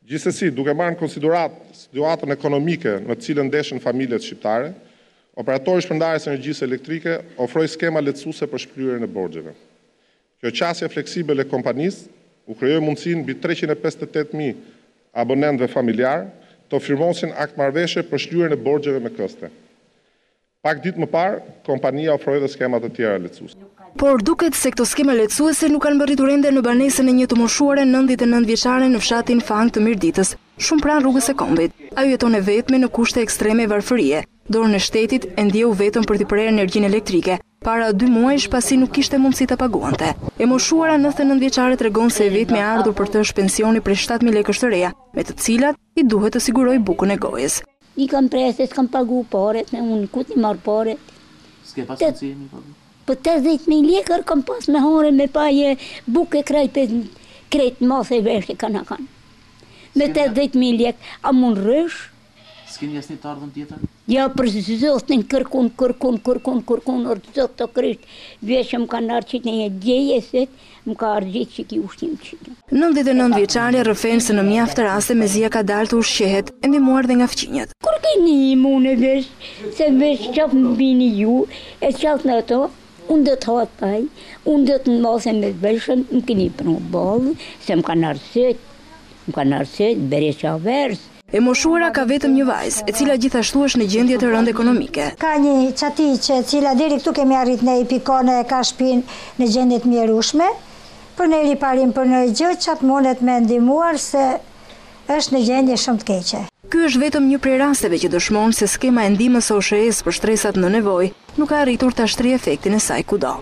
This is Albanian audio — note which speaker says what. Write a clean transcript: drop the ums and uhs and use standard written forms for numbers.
Speaker 1: Gjithsesi, duke marrë në konsiderat situatën ekonomike në të cilën ndeshen familjet shqiptare, operatori shpërndarjes së energjisë elektrike ofroi skema lehtësuese për shpërhyrjen e borxheve. Kjo qasje fleksibël e kompanisë u krijoi mundësinë mbi 358.000 abonentëve familjar të firmosin akt marrëveshje për shlyerjen e borxheve me këste. Pak ditë më parë, kompania ofroi edhe skema të tjera lehtësuese.
Speaker 2: Por duket se këto skema lehtësuese nuk kanë mbërritur ende në banesën e një të moshuare 99 vjeçare në fshatin Fang të Mirditës, shumë pranë rrugës së Kombit. Ajo jeton e vetme në kushte ekstreme varfërie. Dorën e shtetit e ndjeu vetëm për t'i prerë energjinë elektrike, para 2 muajsh pasi nuk kishte mundësi ta paguante. E moshuara 99 vjeçare tregon se e vetmi ardhur për të është pensioni prej 7.000 lekësh të reja, me të cilat i duhet të sigurojë bukën e gojës.
Speaker 3: I kam presë, s'kam pagu paret, unë ku t'i marr paret.
Speaker 4: S'ke pas mundësi mi pagu?
Speaker 3: Po 80.000 lekër kam pas me hore me paje buke krejt mase veshke kanë. Me 80.000 lekë, a mund rësh?
Speaker 4: S'keni asnjë të ardhmë tjetër?
Speaker 3: Ja, për zotin kërkun, orë të krisht, veshëm kanë arqit një gjejeset, më ka arqit që ki ushqim qitë.
Speaker 2: 99 vjeçare rrëfen se në mjaftë raste Mezia ka dalë të ushqehet, e ndihmuar dhe nga fqinjet.
Speaker 3: Kur keni mune vesh, se vesh qaf më bini ju, e qaf në ato, unë dhe të hatë taj, unë dhe të në mase me veshëm, më keni për në balë, se më kanë arset, bere qa versë.
Speaker 2: E moshuara ka vetëm një vajzë, e cila gjithashtu është në gjendje të rëndë ekonomike.
Speaker 5: Ka një qatiqe, e cila deri këtu kemi arrit në i pikone e ka shpinë në gjendje të mjerueshme, për në riparim për në gjë që atë mundet me ndihmuar se është në gjendje shumë të keqe.
Speaker 2: Ky është vetëm një prej rasteve që dëshmon se skema e ndihmës së OSHE-s për shtresat në nevojë nuk ka arritur ta shtrejë efektin e saj kudo.